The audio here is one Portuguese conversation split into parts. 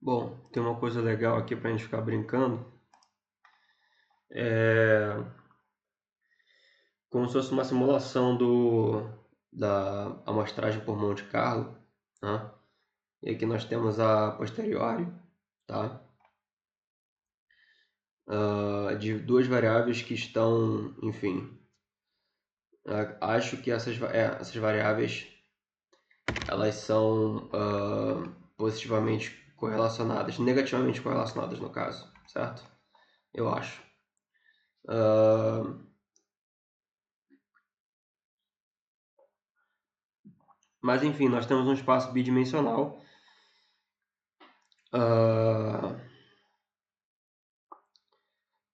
Bom, tem uma coisa legal aqui para a gente ficar brincando. É como se fosse uma simulação da amostragem por Monte Carlo, né? E aqui nós temos a posteriori, tá? De duas variáveis que estão, enfim, acho que essas variáveis elas são positivamente correlacionadas, negativamente correlacionadas no caso, certo? Eu acho. Ah, mas enfim, nós temos um espaço bidimensional. Ah,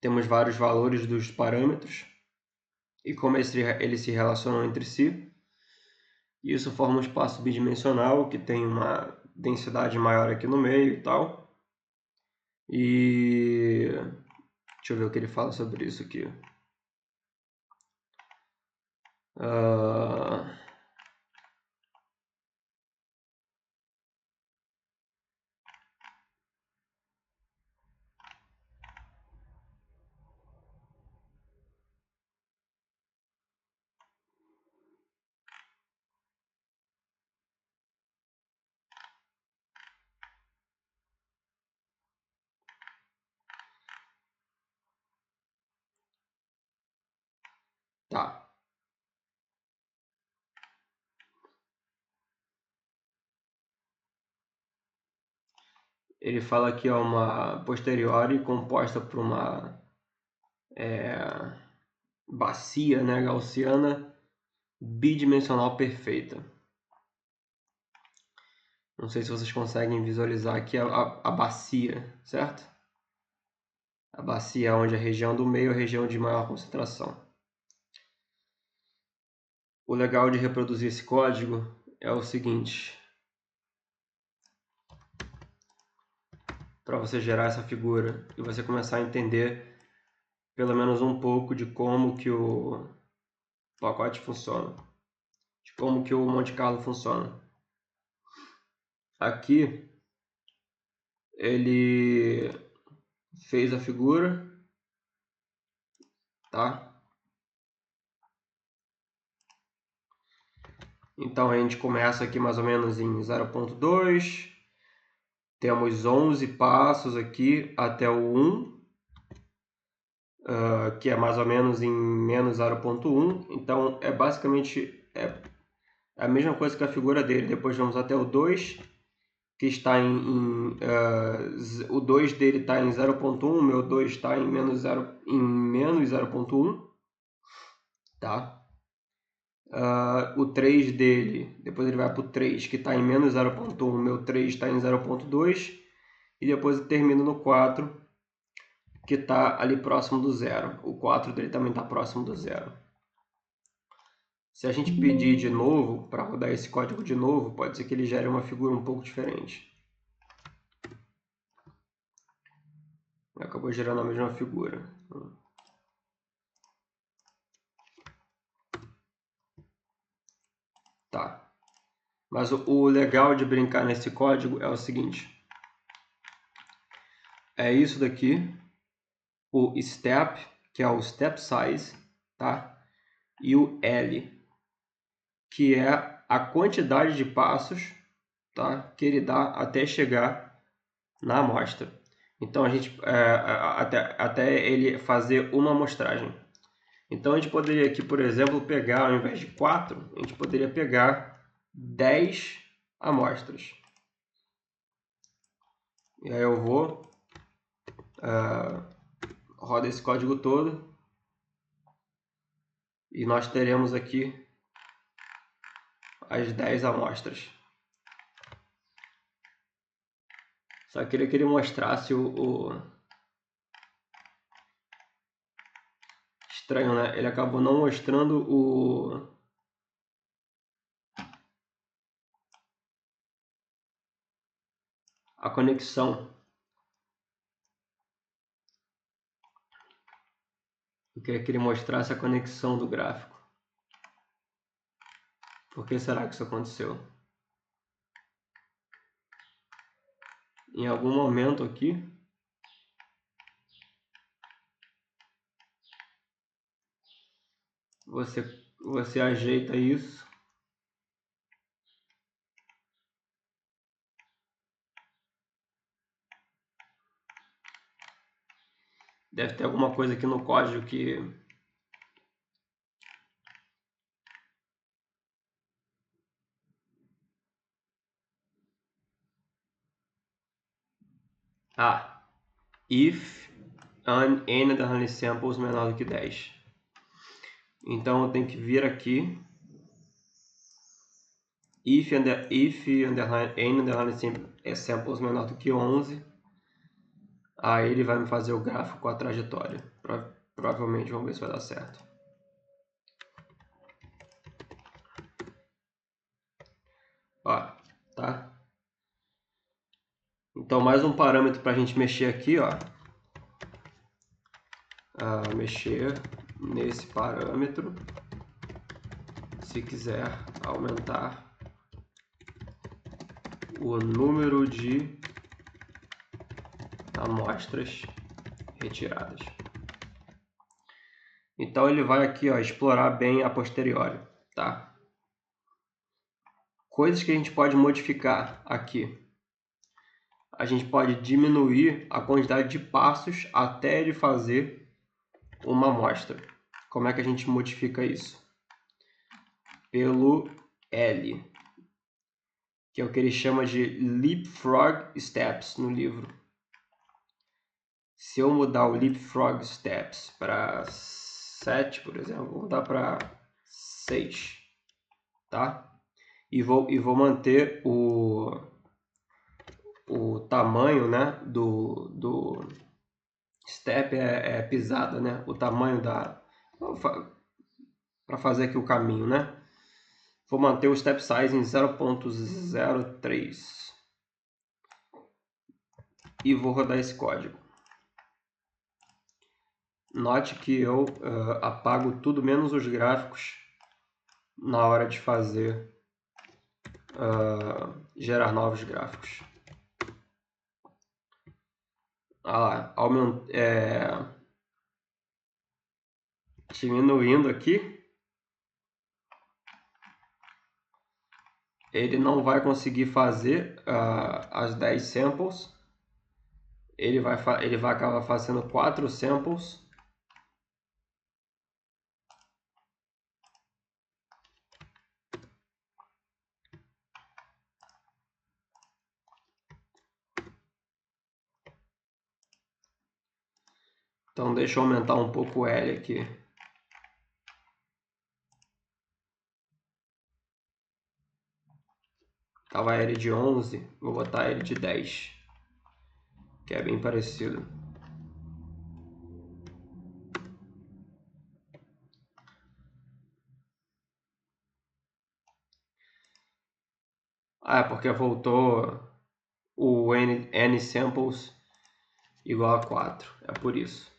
temos vários valores dos parâmetros e como eles se relacionam entre si. Isso forma um espaço bidimensional que tem uma densidade maior aqui no meio e tal. E deixa eu ver o que ele fala sobre isso aqui. Uh, tá. Ele fala que é uma posteriori composta por uma bacia, né, gaussiana bidimensional perfeita. Não sei se vocês conseguem visualizar aqui a bacia, certo? A bacia é onde a região do meio é a região de maior concentração. O legal de reproduzir esse código é o seguinte. Para você gerar essa figura e você começar a entender pelo menos um pouco de como que o pacote funciona, de como que o Monte Carlo funciona. Aqui ele fez a figura, tá? Então a gente começa aqui mais ou menos em 0.2, temos 11 passos aqui até o 1, que é mais ou menos em menos 0.1, então é basicamente a mesma coisa que a figura dele. Depois vamos até o 2, que está o 2 dele está em 0.1, o meu 2 está em menos 0.1, tá? O 3 dele, depois ele vai para o 3, que está em menos 0.1, o meu 3 está em 0.2, e depois termina no 4, que está ali próximo do zero. O 4 dele também está próximo do zero. Se a gente pedir de novo, para rodar esse código de novo, pode ser que ele gere uma figura um pouco diferente. Acabou gerando a mesma figura. Tá. Mas o legal de brincar nesse código é o seguinte. É isso daqui, o step, que é o step size, tá? E o L, que é a quantidade de passos, tá? Que ele dá até chegar na amostra. Então a gente até ele fazer uma amostragem. Então a gente poderia aqui, por exemplo, pegar, ao invés de 4, a gente poderia pegar 10 amostras. E aí eu vou roda esse código todo e nós teremos aqui as 10 amostras. Só queria que ele mostrasse o... Estranho, né? Ele acabou não mostrando a conexão. Eu queria que ele mostrasse a conexão do gráfico. Por que será que isso aconteceu? em algum momento aqui, você ajeita isso. Deve ter alguma coisa aqui no código que... if n samples menor do que 10. Então eu tenho que vir aqui, if n samples menor do que 11, aí ele vai me fazer o gráfico com a trajetória. Provavelmente, vamos ver se vai dar certo. Ó, tá? Então mais um parâmetro para a gente mexer aqui, ó. Mexer nesse parâmetro, se quiser aumentar o número de amostras retiradas. Então ele vai aqui, ó, explorar bem a posteriori, tá? Coisas que a gente pode modificar aqui. A gente pode diminuir a quantidade de passos até ele fazer uma amostra. Como é que a gente modifica isso? Pelo L, que é o que ele chama de Leapfrog Steps no livro. Se eu mudar o Leapfrog Steps para 7, por exemplo, vou mudar para 6, tá? E vou manter o tamanho, né, do step é pisada, né? O tamanho para fazer aqui o caminho, né? Vou manter o step size em 0.03 e vou rodar esse código. Note que eu apago tudo menos os gráficos na hora de fazer gerar novos gráficos. Diminuindo aqui, ele não vai conseguir fazer as 10 samples. Ele vai acabar fazendo 4 samples. Então deixa eu aumentar um pouco o L aqui. Tava L de 11, vou botar L de 10, que é bem parecido. Porque voltou o n samples igual a 4, é por isso.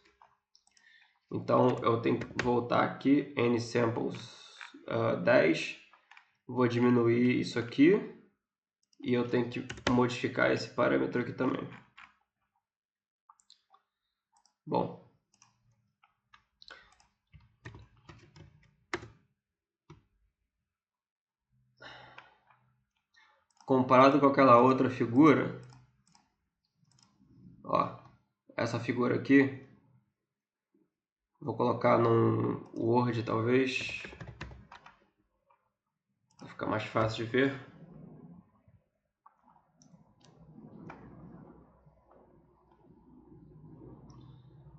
Então eu tenho que voltar aqui, n samples 10, vou diminuir isso aqui e eu tenho que modificar esse parâmetro aqui também. Bom, comparado com aquela outra figura, ó, essa figura aqui, vou colocar num Word talvez, para ficar mais fácil de ver.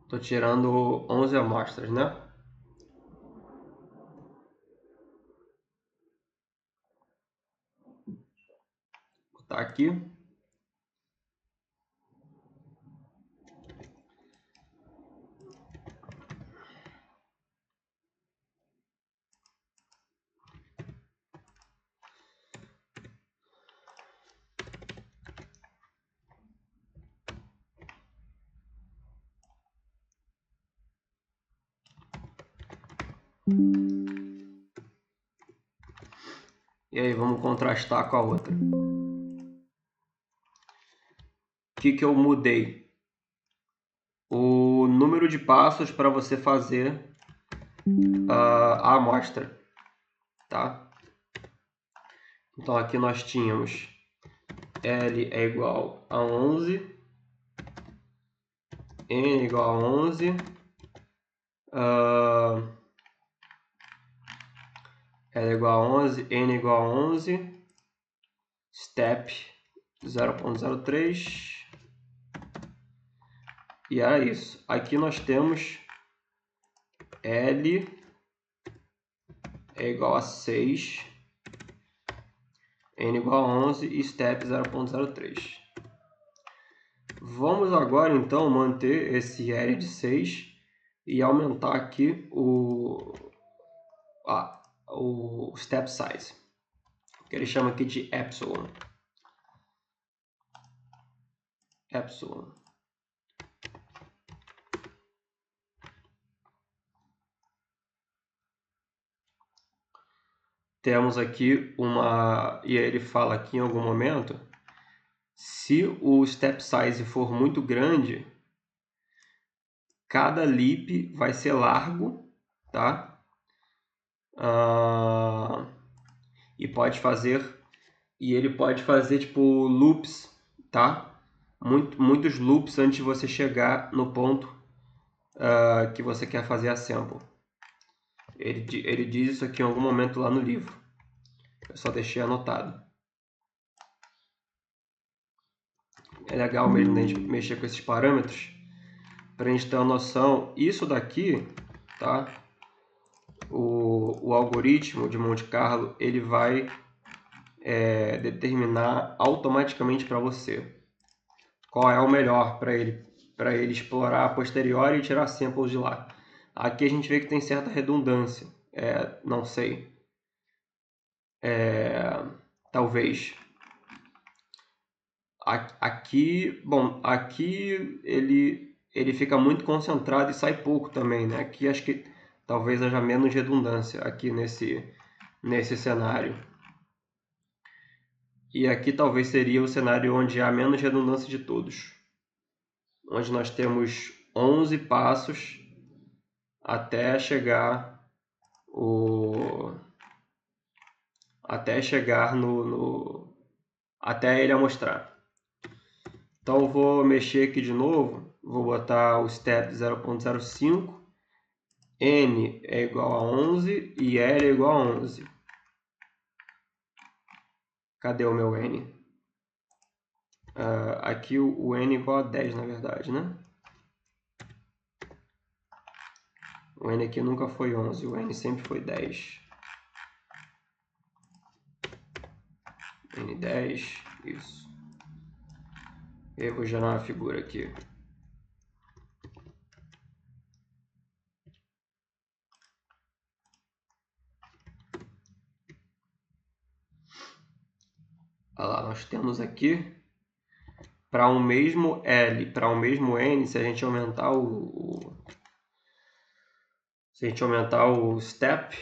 Estou tirando 11 amostras, né? Vou botar aqui. E aí, vamos contrastar com a outra. que eu mudei? O número de passos para você fazer a amostra, tá? Então aqui nós tínhamos L é igual a 11, N é igual a 11, L é igual a 11, N é igual a 11, step 0.03, e era isso. Aqui nós temos L é igual a 6, N igual a 11 e step 0.03. Vamos agora então manter esse L de 6 e aumentar aqui o step size, que ele chama aqui de epsilon. Temos aqui e ele fala aqui em algum momento, se o step size for muito grande, cada leap vai ser largo, tá? E ele pode fazer tipo loops, tá? Muitos loops antes de você chegar no ponto que você quer fazer a sample. Ele diz isso aqui em algum momento lá no livro. Eu só deixei anotado. É legal mesmo a gente mexer com esses parâmetros para a gente ter uma noção. Isso daqui, tá? O algoritmo de Monte Carlo, ele vai determinar automaticamente para você qual é o melhor para ele explorar a posteriori e tirar samples de lá. Aqui a gente vê que tem certa redundância, não sei, talvez. Aqui ele fica muito concentrado e sai pouco também, né? Aqui acho que talvez haja menos redundância aqui nesse cenário. E aqui talvez seria o cenário onde há menos redundância de todos, onde nós temos 11 passos até chegar até ele amostrar. Então eu vou mexer aqui de novo, vou botar o step 0.05, N é igual a 11 e L é igual a 11. Cadê o meu N? Aqui o N é igual a 10, na verdade, né? O N aqui nunca foi 11, o N sempre foi 10. N10, isso. Eu vou gerar uma figura aqui. Olha lá, nós temos aqui para um mesmo L, para um mesmo N, se a gente aumentar o step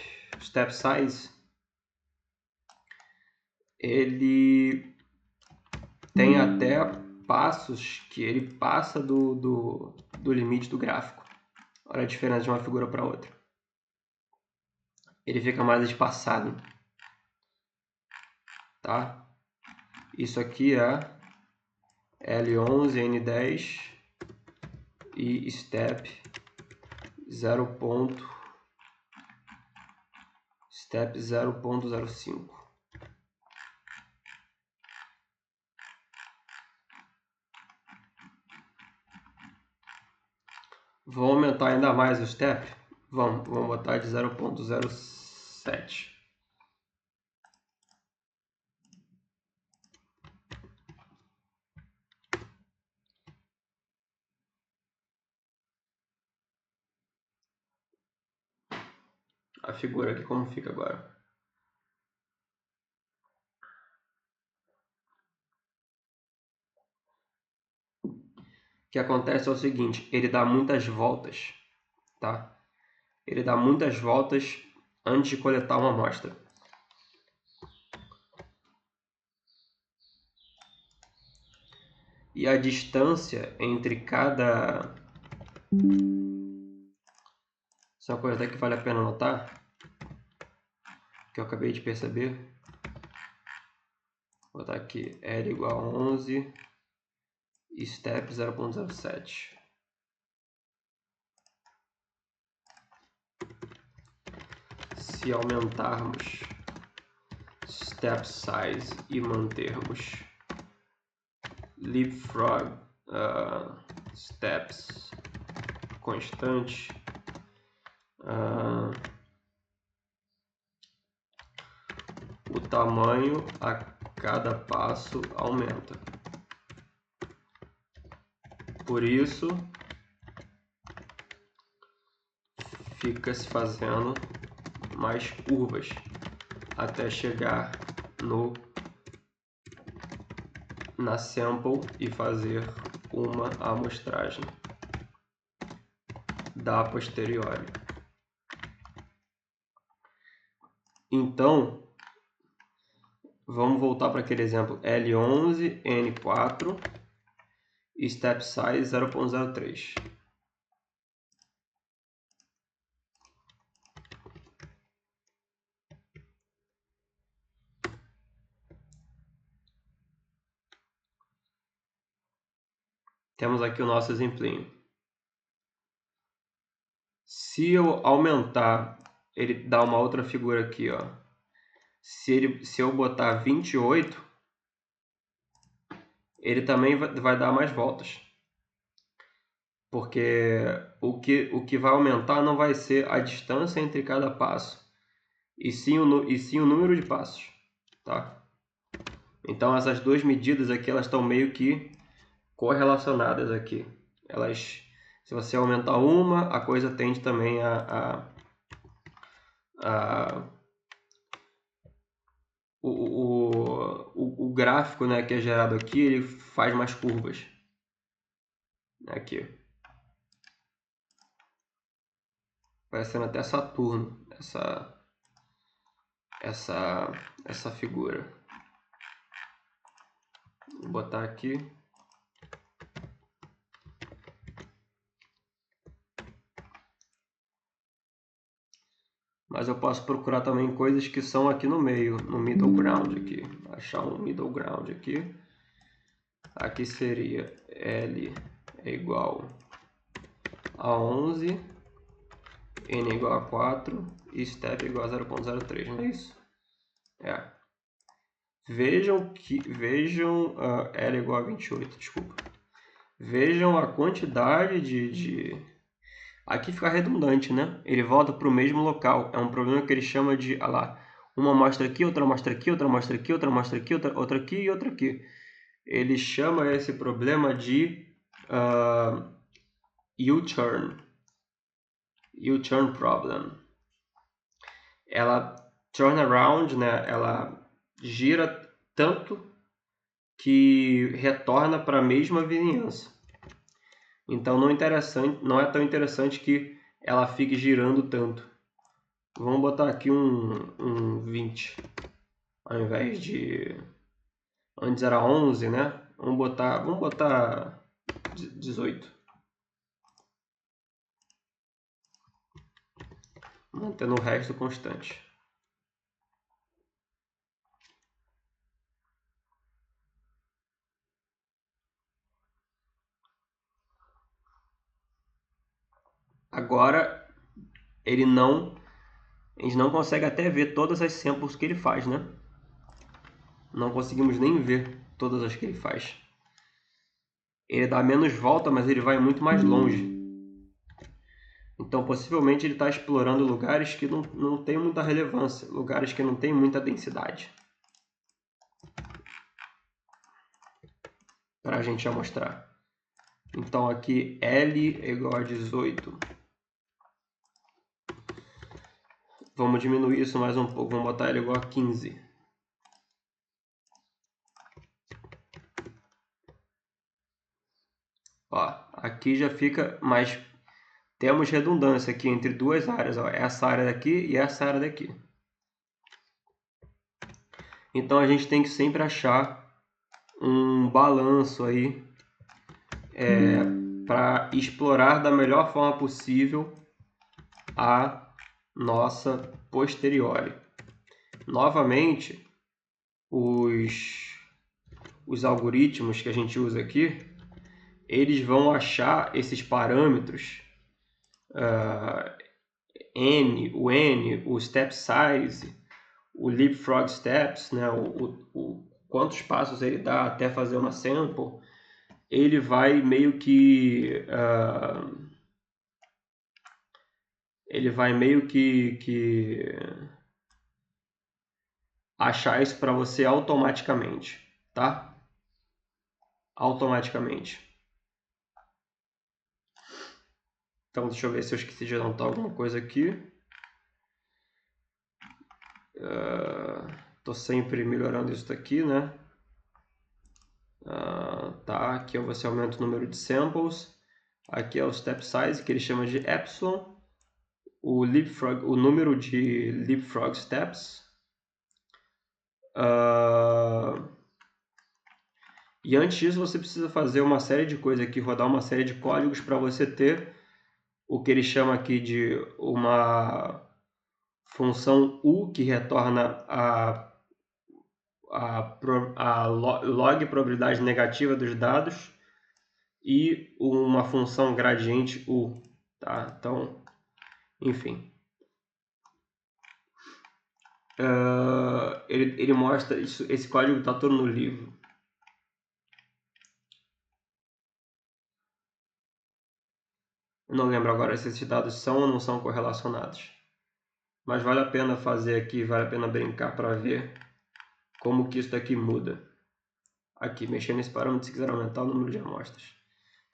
size, ele tem até passos que ele passa do limite do gráfico. Olha a diferença de uma figura para outra. Ele fica mais espaçado, tá? Isso aqui é L11, N10 e step 0.05. Vou aumentar ainda mais o step? Vamos botar de 0.07. A figura aqui como fica agora. O que acontece é o seguinte, ele dá muitas voltas, tá? Ele dá muitas voltas antes de coletar uma amostra. e a distância entre cada... Isso é uma coisa até que vale a pena notar, que eu acabei de perceber. Vou botar aqui L igual a 11 e step 0.07. Se aumentarmos step size e mantermos leapfrog steps constante, o tamanho a cada passo aumenta. Por isso, fica se fazendo mais curvas até chegar na sample e fazer uma amostragem da posteriori. Então, vamos voltar para aquele exemplo L11, N4 e step size 0.03. Temos aqui o nosso exemplinho. Se eu aumentar, ele dá uma outra figura aqui, ó. Se eu botar 28, ele também vai dar mais voltas. Porque o que vai aumentar não vai ser a distância entre cada passo, e sim o número de passos, tá? Então essas duas medidas aqui, elas estão meio que correlacionadas aqui. Elas, se você aumentar uma, a coisa tende também o gráfico, né, que é gerado aqui, ele faz mais curvas. Aqui. Parecendo até Saturno, essa figura. Vou botar aqui. Mas eu posso procurar também coisas que são aqui no meio, no middle ground aqui. Achar um middle ground aqui. Aqui seria L é igual a 11, N é igual a 4 e step é igual a 0.03, não é isso? É. Vejam L é igual a 28, desculpa. Vejam a quantidade de... Aqui fica redundante, né? Ele volta para o mesmo local. É um problema que ele chama de, olha lá, uma amostra aqui, outra amostra aqui, outra amostra aqui, outra amostra aqui, outra aqui e outra aqui. Ele chama esse problema de U-turn problem. Ela turn around, né? Ela gira tanto que retorna para a mesma vizinhança. Então não é tão interessante que ela fique girando tanto. Vamos botar aqui um 20 ao invés de... Antes era 11, né? Vamos botar 18. Mantendo o resto constante. Agora, a gente não consegue até ver todas as samples que ele faz, né? Não conseguimos nem ver todas as que ele faz. Ele dá menos volta, mas ele vai muito mais longe. Então, possivelmente, ele está explorando lugares que não tem muita relevância, lugares que não tem muita densidade. Para a gente já mostrar. Então, aqui L é igual a 18. Vamos diminuir isso mais um pouco, vamos botar L igual a 15. Ó, aqui já fica mais... Temos redundância aqui entre duas áreas, ó, essa área daqui e essa área daqui. Então a gente tem que sempre achar um balanço aí para explorar da melhor forma possível a nossa posteriori. Novamente, os algoritmos que a gente usa aqui, eles vão achar esses parâmetros N, o step size, o leapfrog steps, né, quantos passos ele dá até fazer uma sample, ele vai meio que achar isso para você automaticamente, tá? Automaticamente. Então, deixa eu ver se eu esqueci de anotar alguma coisa aqui. Tô sempre melhorando isso daqui, né? Tá, aqui você aumenta o número de samples. Aqui é o step size, que ele chama de epsilon. O número de leapfrog steps. E antes disso, você precisa fazer uma série de coisas aqui, rodar uma série de códigos para você ter o que ele chama aqui de uma função U, que retorna a log probabilidade negativa dos dados, e uma função gradiente U, tá? Então, enfim. Ele mostra isso, esse código está todo no livro. Eu não lembro agora se esses dados são ou não são correlacionados. Mas vale a pena fazer aqui, vale a pena brincar para ver como que isso daqui muda. Aqui, mexer nesse parâmetro se quiser aumentar o número de amostras.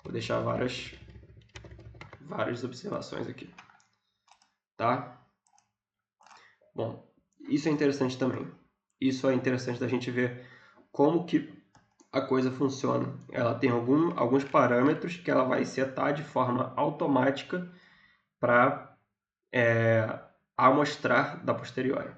Vou deixar várias observações aqui. Tá? Bom, isso é interessante também. Isso é interessante da gente ver como que a coisa funciona. Ela tem alguns parâmetros que ela vai setar de forma automática para amostrar da posteriori.